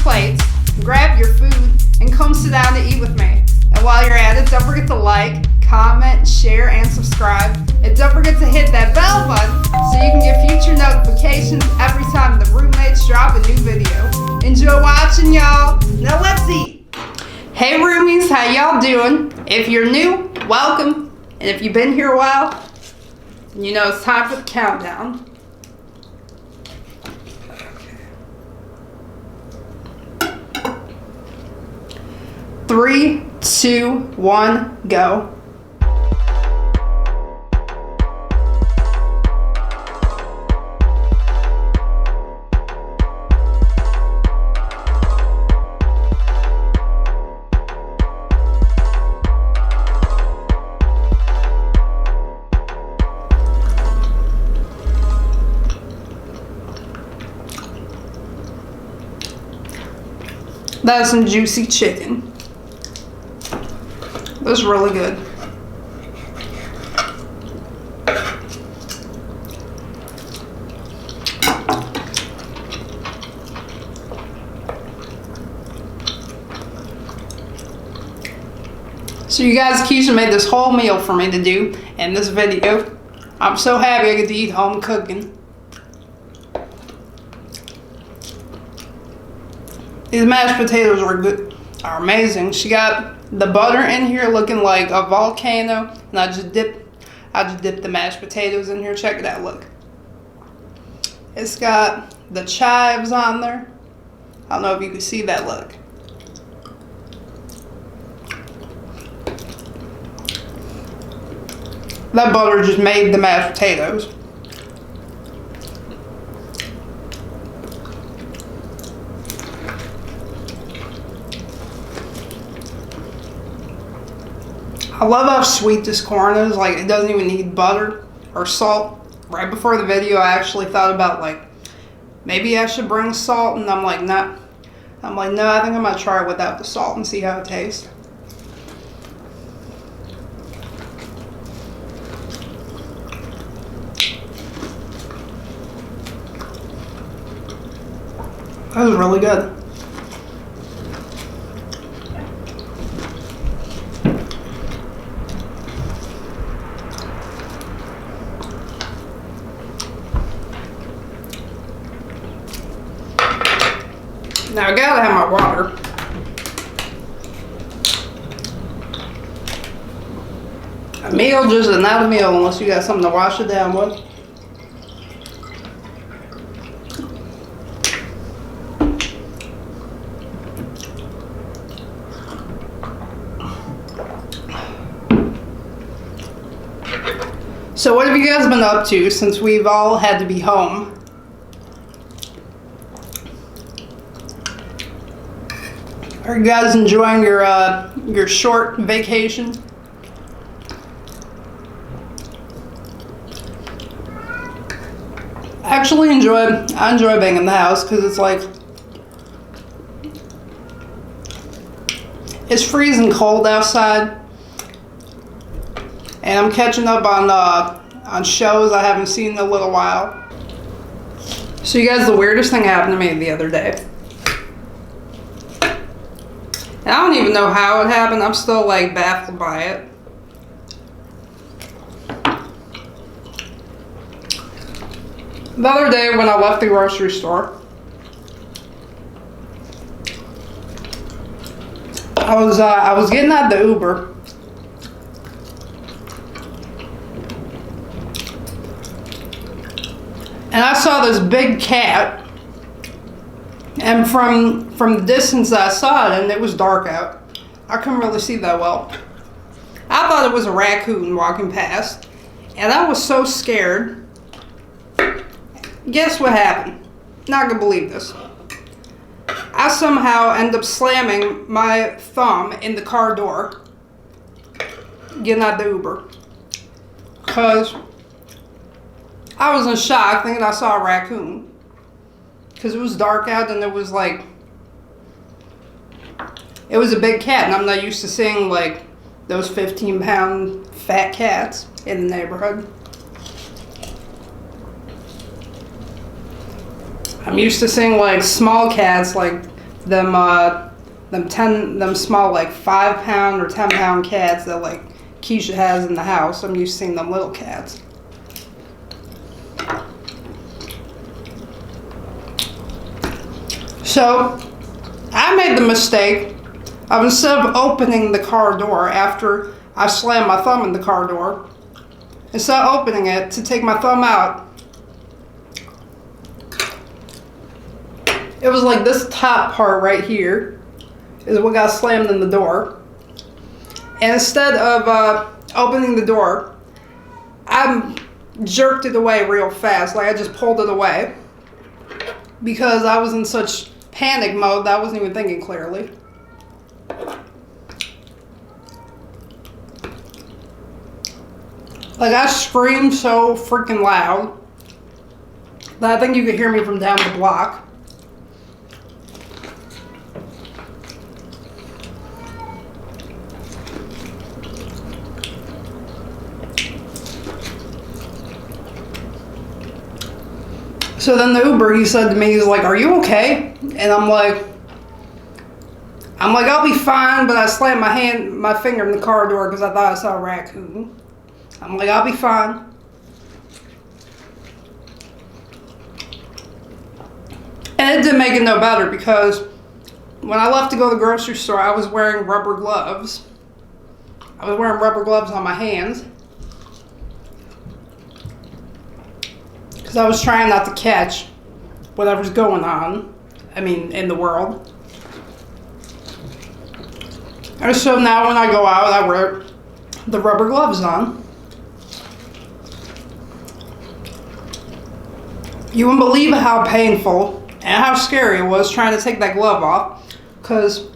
plates, grab your food, and come sit down to eat with me. And while you're at it, don't forget to like, comment, share, and subscribe. And don't forget to hit that bell button so you can get future notifications every time the roommates drop a new video. Enjoy watching, y'all. Now let's eat. Hey roomies, how y'all doing? If you're new, welcome. And if you've been here a while, you know it's time for the countdown. 3, 2, 1, go. That's some juicy chicken. That's really good. So you guys, Keisha made this whole meal for me to do in this video. I'm so happy I get to eat home cooking. These mashed potatoes are good, are amazing. She got the butter in here looking like a volcano, and I just dipped the mashed potatoes in here. Check it out, look. It's got the chives on there. I don't know if you can see that, look. That butter just made the mashed potatoes. I love how sweet this corn is. Like, it doesn't even need butter or salt. Right before the video, I actually thought about, like, maybe I should bring salt, and I'm like, nah. I'm like, no, I think I'm gonna try it without the salt and see how it tastes. That was really good. Now I gotta have my water. A meal just is not a meal unless you got something to wash it down with. So what have you guys been up to since we've all had to be home? Are you guys enjoying your short vacation? I enjoy being in the house because it's like, it's freezing cold outside, and I'm catching up on shows I haven't seen in a little while. So you guys, the weirdest thing happened to me the other day. And I don't even know how it happened. I'm still like baffled by it. The other day when I left the grocery store, I was getting out the Uber, and I saw this big cat. And from the distance I saw it, and it was dark out, I couldn't really see that well. I thought it was a raccoon walking past, and I was so scared. Guess what happened? Not gonna believe this. I somehow end up slamming my thumb in the car door, getting out the Uber, because I was in shock thinking I saw a raccoon. Because it was dark out, and it was like, it was a big cat, and I'm not used to seeing like those 15-pound fat cats in the neighborhood. I'm used to seeing like small cats, like them small like 5-pound or 10-pound cats that like Keisha has in the house. I'm used to seeing them little cats. So I made the mistake of, instead of opening the car door after I slammed my thumb in the car door, instead of opening it to take my thumb out, it was like this top part right here is what got slammed in the door. And instead of opening the door, I jerked it away real fast. Like I just pulled it away because I was in such panic mode that I wasn't even thinking clearly. Like I screamed so freaking loud that I think you could hear me from down the block. So then the Uber, he said to me, he's like, "Are you okay?" And I'm like, I'll be fine, but I slammed my finger in the car door because I thought I saw a raccoon. I'm like, I'll be fine. And it didn't make it no better because when I left to go to the grocery store, I was wearing rubber gloves. I was wearing rubber gloves on my hands because I was trying not to catch whatever's going on, in the world. And so now when I go out, I wear the rubber gloves on. You wouldn't believe how painful and how scary it was trying to take that glove off, because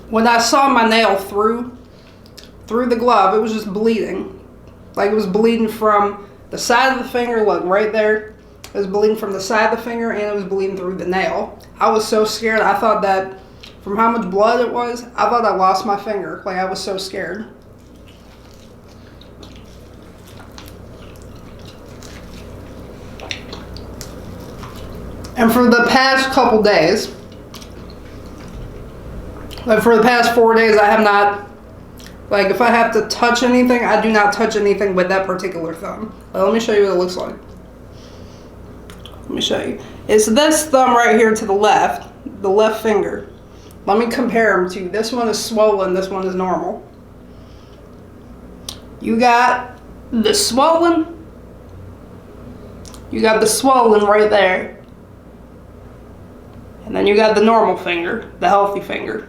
when I saw my nail through the glove, it was just bleeding. Like it was bleeding from the side of the finger, look right there. It was bleeding from the side of the finger, and it was bleeding through the nail. I was so scared. I thought that from how much blood it was, I thought I lost my finger. Like I was so scared. And for the past couple days, like for the past 4 days, I have not, like if I have to touch anything, I do not touch anything with that particular thumb. Let me show you what it looks like. Let me show you. It's this thumb right here to the left finger. Let me compare them to you. This one is swollen, this one is normal. You got the swollen right there. And then you got the normal finger, the healthy finger.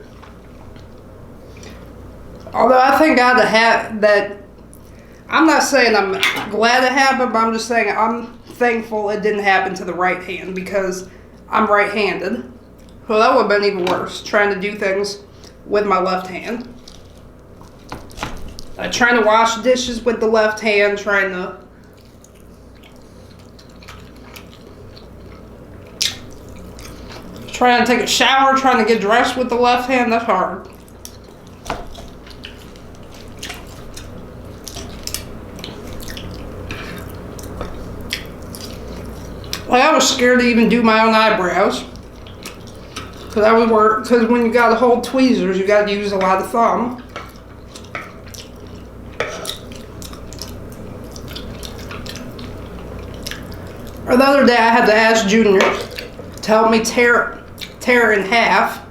Although I thank God that, I'm not saying I'm glad it happened, but I'm just saying I'm thankful it didn't happen to the right hand because I'm right-handed. So that would have been even worse, trying to do things with my left hand. Trying to wash dishes with the left hand, trying to take a shower, trying to get dressed with the left hand. That's hard. Like I was scared to even do my own eyebrows. Because when you got to hold tweezers, you got to use a lot of thumb. Or the other day I had to ask Junior to help me tear it in half.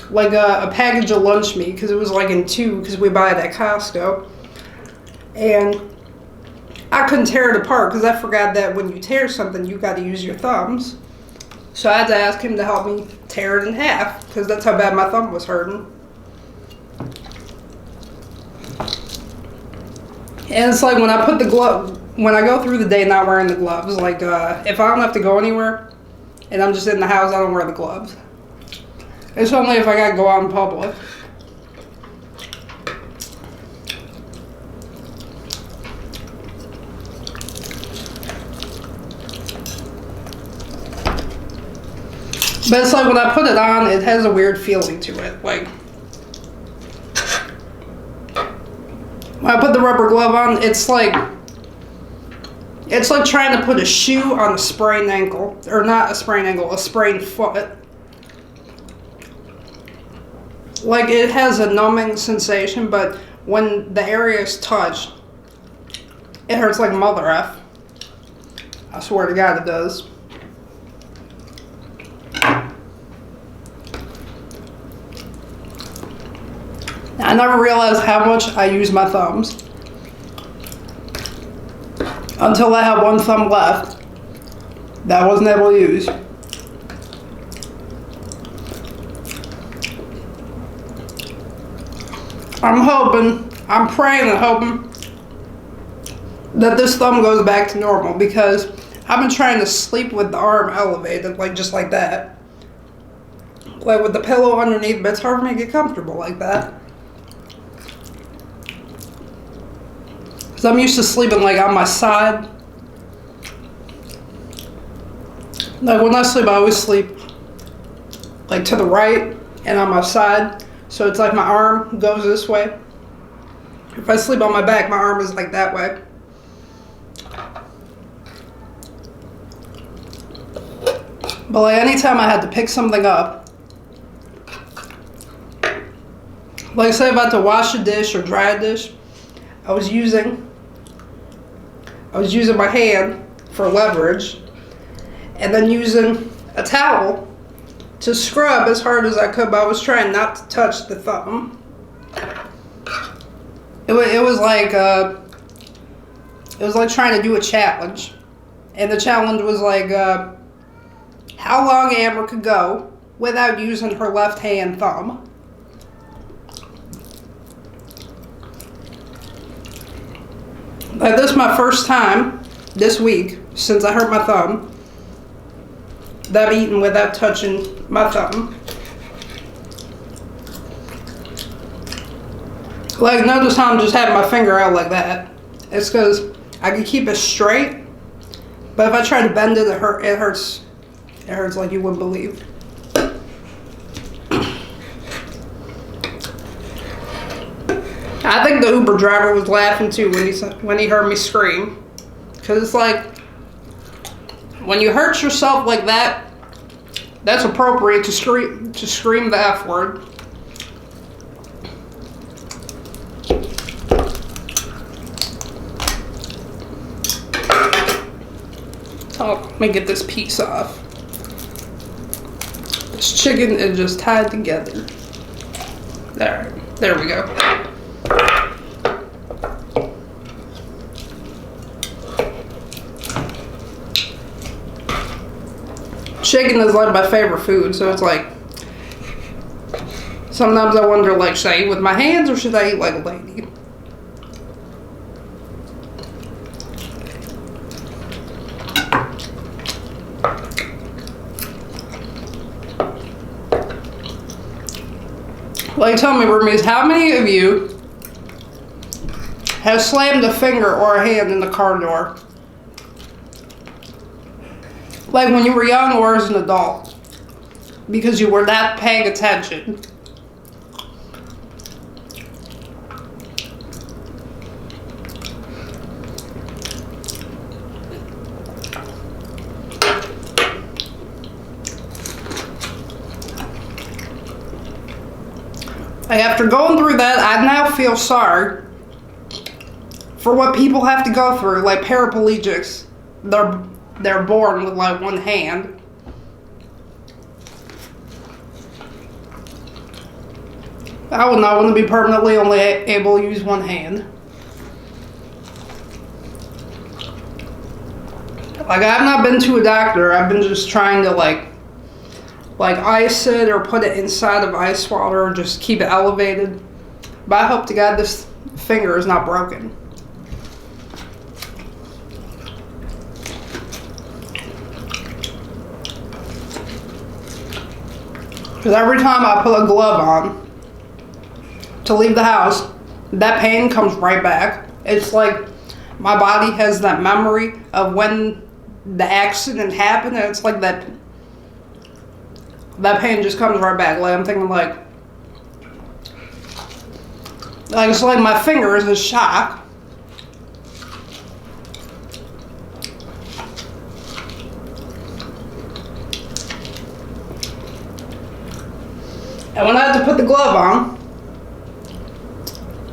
Like a package of lunch meat, because it was like in two, because we buy it at Costco. And I couldn't tear it apart because I forgot that when you tear something, you got to use your thumbs. So I had to ask him to help me tear it in half because that's how bad my thumb was hurting. And it's like when I go through the day not wearing the gloves, like if I don't have to go anywhere and I'm just in the house, I don't wear the gloves. It's only if I gotta go out in public. But it's like when I put it on, it has a weird feeling to it. Like when I put the rubber glove on, it's like It's like trying to put a shoe on a sprained ankle. Or not a sprained ankle, a sprained foot. Like, it has a numbing sensation, but when the area is touched, it hurts like mother F. I swear to God it does. I never realized how much I use my thumbs until I had one thumb left that I wasn't able to use. I'm praying and hoping that this thumb goes back to normal, because I've been trying to sleep with the arm elevated, like just like that. Like with the pillow underneath, but it's hard for me to get comfortable like that. Because I'm used to sleeping like on my side. Like when I sleep, I always sleep like to the right and on my side. So it's like my arm goes this way. If I sleep on my back, my arm is like that way. But like anytime I had to pick something up, like say if I had to wash a dish or dry a dish, I was using my hand for leverage, and then using a towel to scrub as hard as I could, but I was trying not to touch the thumb. It was like trying to do a challenge, and the challenge was like how long Amber could go without using her left hand thumb. Like this is my first time this week since I hurt my thumb that I'm eating without touching my thumb. Like notice how I'm just having my finger out like that. It's because I can keep it straight, but if I try to bend it, it hurts. It hurts like you wouldn't believe. I think the Uber driver was laughing too when he heard me scream, because it's like when you hurt yourself like that, that's appropriate to scream the F word. Oh, let me get this piece off. This chicken is just tied together. There we go. Chicken is like my favorite food, so it's like sometimes I wonder, like, should I eat with my hands or should I eat like a lady? Like, tell me, Roomies, how many of you have slammed a finger or a hand in the car door? Like when you were young or as an adult, because you were not paying attention. Like after going through that, I now feel sorry for what people have to go through, like paraplegics. They're born with like one hand. I would not want to be permanently only able to use one hand. Like I've not been to a doctor. I've been just trying to like ice it or put it inside of ice water or just keep it elevated. But I hope to God this finger is not broken. Because every time I put a glove on to leave the house, that pain comes right back. It's like my body has that memory of when the accident happened, and it's like that pain just comes right back. Like I'm thinking like it's like my finger is in shock. And when I had to put the glove on,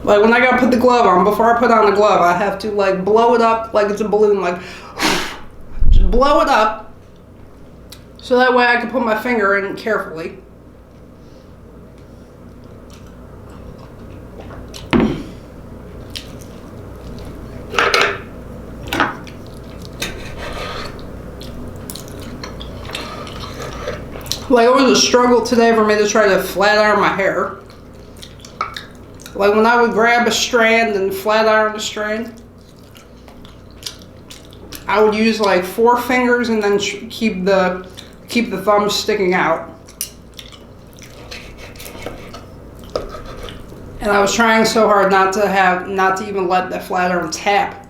like when I gotta put the glove on, before I put on the glove, I have to like blow it up like it's a balloon, like just blow it up so that way I can put my finger in carefully. Like it was a struggle today for me to try to flat iron my hair. Like when I would grab a strand and flat iron the strand, I would use like 4 fingers and then keep the thumb sticking out. And I was trying so hard not to even let the flat iron tap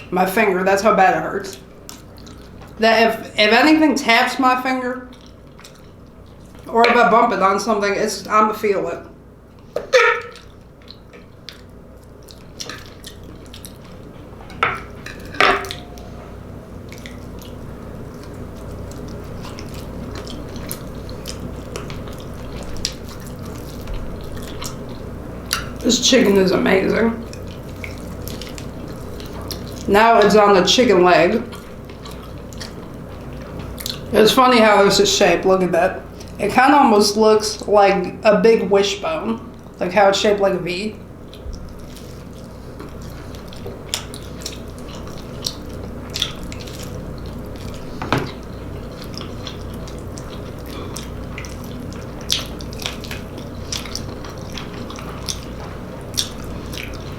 my finger. That's how bad it hurts. That if anything taps my finger, or if I bump it on something, I'm gonna feel it. This chicken is amazing. Now it's on the chicken leg. It's funny how this is shaped. Look at that. It kind of almost looks like a big wishbone. Like how it's shaped like a V.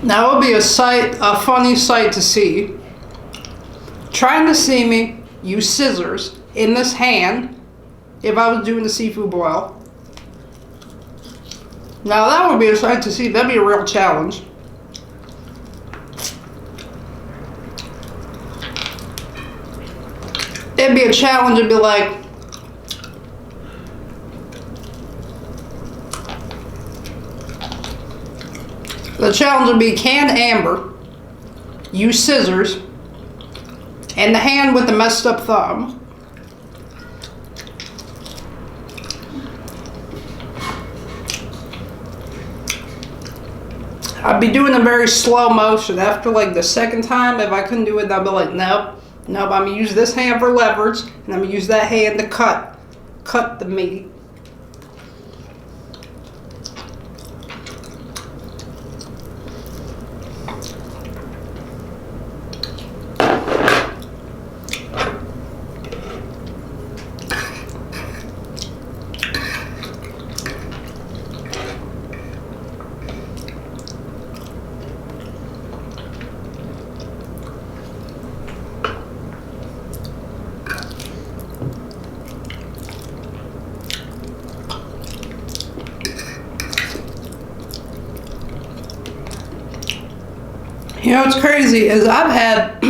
Now it would be a funny sight to see. Trying to see me use scissors in this hand if I was doing the seafood boil. Now that would be a sight to see. That'd be a real challenge. It'd be a challenge to be like, the challenge would be can Amber use scissors and the hand with the messed up thumb I'd be doing a very slow motion. After like the second time, if I couldn't do it, I'd be like, nope, I'm gonna use this hand for leverage, and I'm gonna use that hand to cut the meat. You know what's crazy is I've had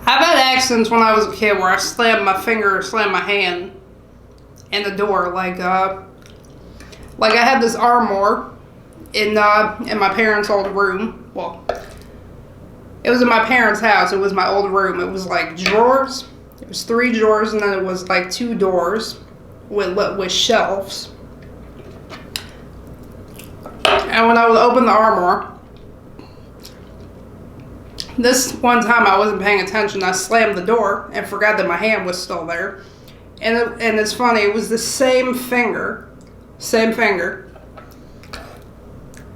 accidents when I was a kid where I slammed my hand in the door. Like I had this armoire in my parents' old room. Well, it was in my parents' house. It was my old room. It was like drawers. It was 3 drawers, and then it was like 2 doors with shelves. And when I would open the armoire, this one time I wasn't paying attention. I slammed the door and forgot that my hand was still there. And it's funny, it was the same finger,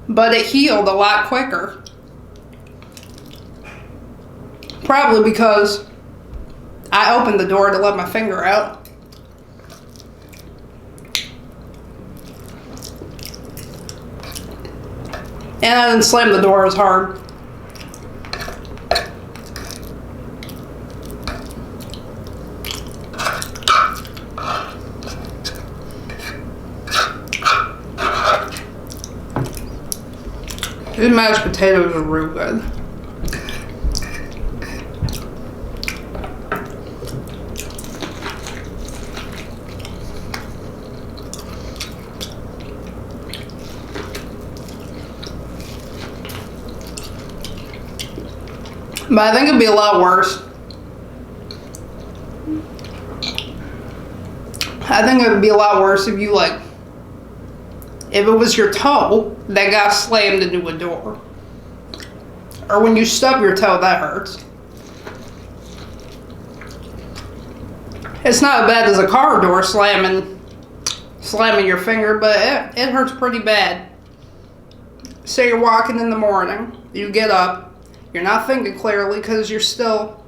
but it healed a lot quicker. Probably because I opened the door to let my finger out. And I didn't slam the door as hard. These mashed potatoes are real good. But I think it'd be a lot worse I think it would be a lot worse if you like, if it was your toe that got slammed into a door. Or when you stub your toe, that hurts. It's not as bad as a car door slamming your finger, but it hurts pretty bad. Say you're walking in the morning, you get up, you're not thinking clearly because you're still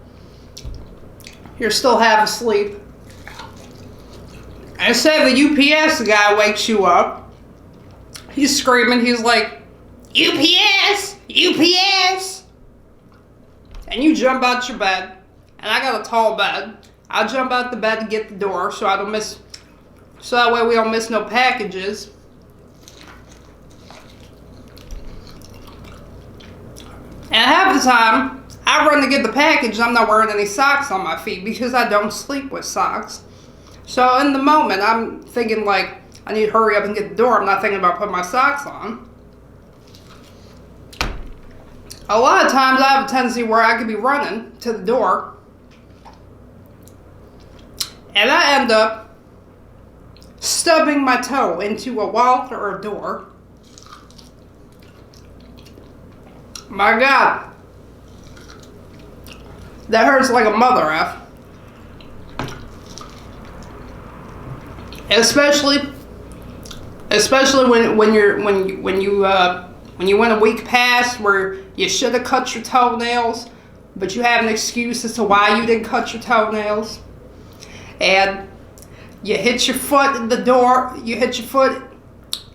half asleep. And say the UPS guy wakes you up, he's screaming, he's like, UPS! UPS! And you jump out your bed, and I got a tall bed. I'll jump out the bed to get the door so that way we don't miss no packages. And half the time, I run to get the package and I'm not wearing any socks on my feet because I don't sleep with socks. So in the moment, I'm thinking like, I need to hurry up and get the door. I'm not thinking about putting my socks on. A lot of times I have a tendency where I could be running to the door and I end up stubbing my toe into a wall or a door. My God, that hurts like a mother F. Especially when you went a week past where you should have cut your toenails, but you have an excuse as to why you didn't cut your toenails, and you hit your foot in the door. You hit your foot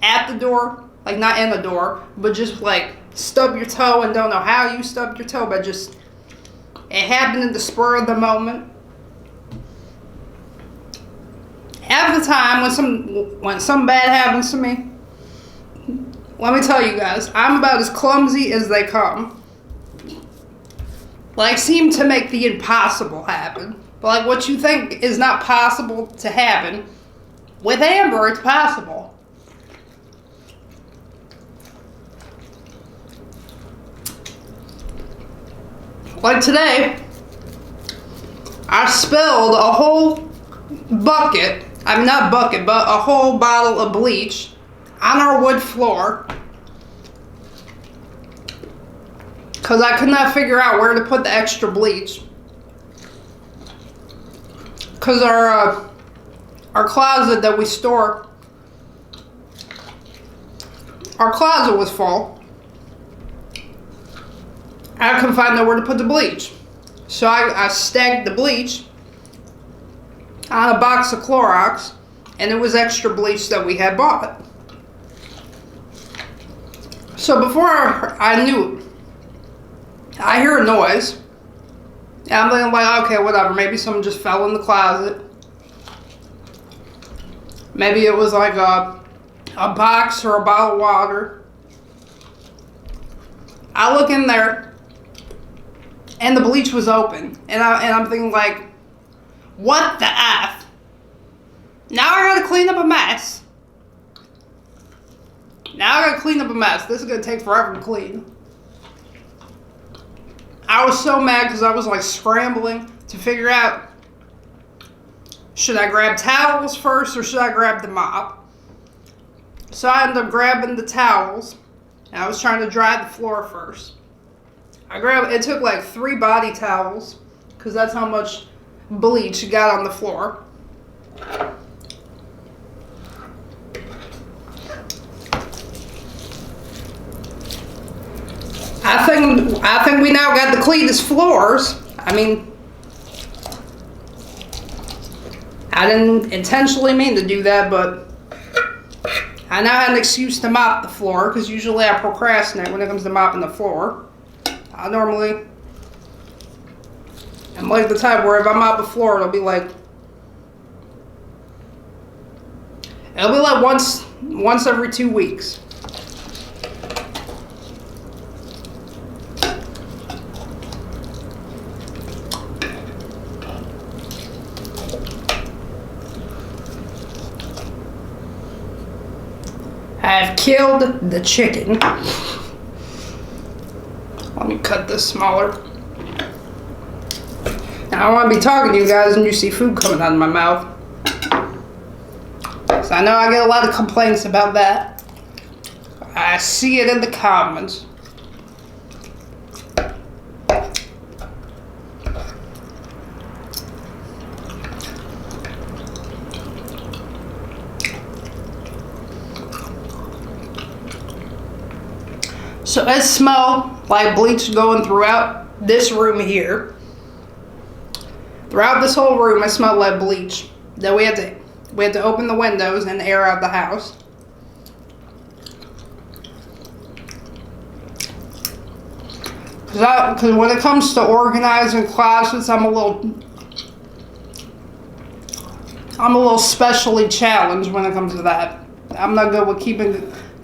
at the door, like not in the door, but just like stub your toe and don't know how you stubbed your toe, but just it happened in the spur of the moment. Half the time when something bad happens to me, let me tell you guys, I'm about as clumsy as they come. Like, seem to make the impossible happen. But like what you think is not possible to happen, with Amber, it's possible. Like today, I spilled a whole bucket, I mean not bucket, but a whole bottle of bleach on our wood floor because I could not figure out where to put the extra bleach. Because our closet that we store, our closet was full. I couldn't find nowhere to put the bleach. So I stacked the bleach on a box of Clorox, and it was extra bleach that we had bought. So before I knew, I hear a noise, and I'm thinking like, okay, whatever, maybe someone just fell in the closet. Maybe it was like a box or a bottle of water. I look in there, and the bleach was open, and I'm thinking like, what the F? Now I gotta clean up a mess. This is gonna take forever to clean. I was so mad because I was like scrambling to figure out, should I grab towels first or should I grab the mop? So I ended up grabbing the towels, and I was trying to dry the floor first. It took like 3 body towels because that's how much bleach got on the floor. I think we now got the cleanest floors. I mean, I didn't intentionally mean to do that, but I now had an excuse to mop the floor because usually I procrastinate when it comes to mopping the floor. I normally am like the type where if I mop the floor, it'll be like once every 2 weeks. I've killed the chicken. Let me cut this smaller. Now, I don't want to be talking to you guys and you see food coming out of my mouth. So I know I get a lot of complaints about that. I see it in the comments. So it smells like bleach going throughout this room here. Throughout this whole room, it smelled like bleach. Then we had to open the windows and air out the house. Because when it comes to organizing closets, I'm a little specially challenged when it comes to that. I'm not good with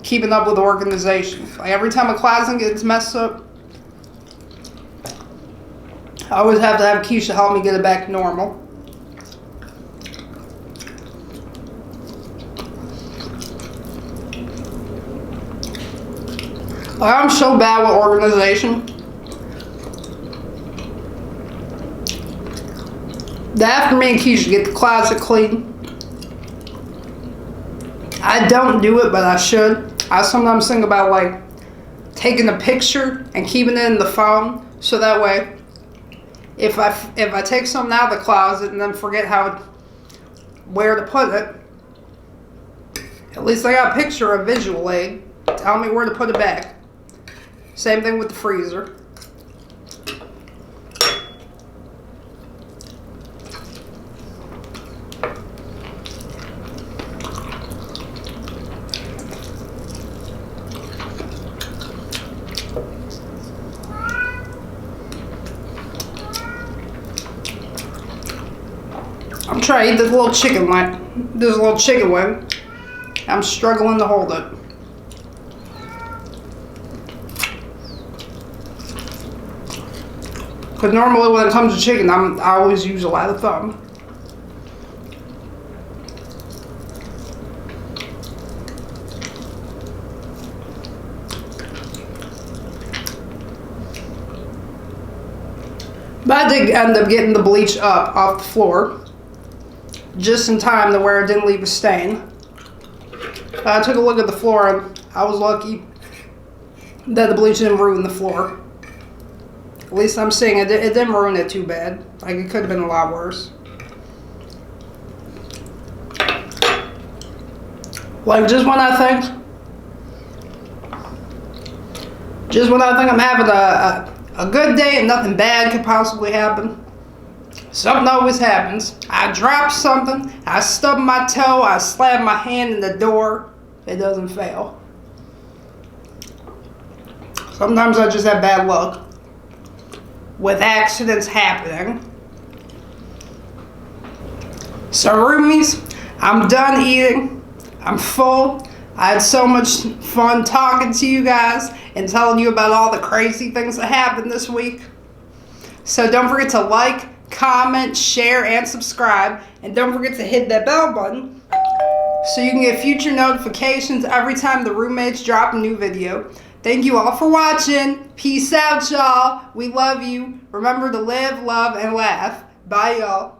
keeping up with organization. Like every time a closet gets messed up, I always have to have Keisha help me get it back to normal. Like, I'm so bad with organization that after me and Keisha get the closet clean, I don't do it, but I should. I sometimes think about like taking a picture and keeping it in the phone, so that way if I take something out of the closet and then forget where to put it, at least I got a picture or a visual aid. Tell me where to put it back. Same thing with the freezer. I'm trying to eat this little chicken wing. I'm struggling to hold it. Because normally when it comes to chicken, I always use a lot of thumb. But I did end up getting the bleach up off the floor just in time to where it didn't leave a stain. I took a look at the floor and I was lucky that the bleach didn't ruin the floor. At least I'm seeing it didn't ruin it too bad. Like, it could have been a lot worse. Like, just when I think I'm having a good day and nothing bad could possibly happen, something always happens. I drop something, I stub my toe, I slam my hand in the door. It doesn't fail. Sometimes I just have bad luck with accidents happening. So roomies, I'm done eating. I'm full. I had so much fun talking to you guys and telling you about all the crazy things that happened this week. So don't forget to like, comment, share, and subscribe. And don't forget to hit that bell button so you can get future notifications every time the roommates drop a new video. Thank you all for watching. Peace out, y'all. We love you. Remember to live, love, and laugh. Bye, y'all.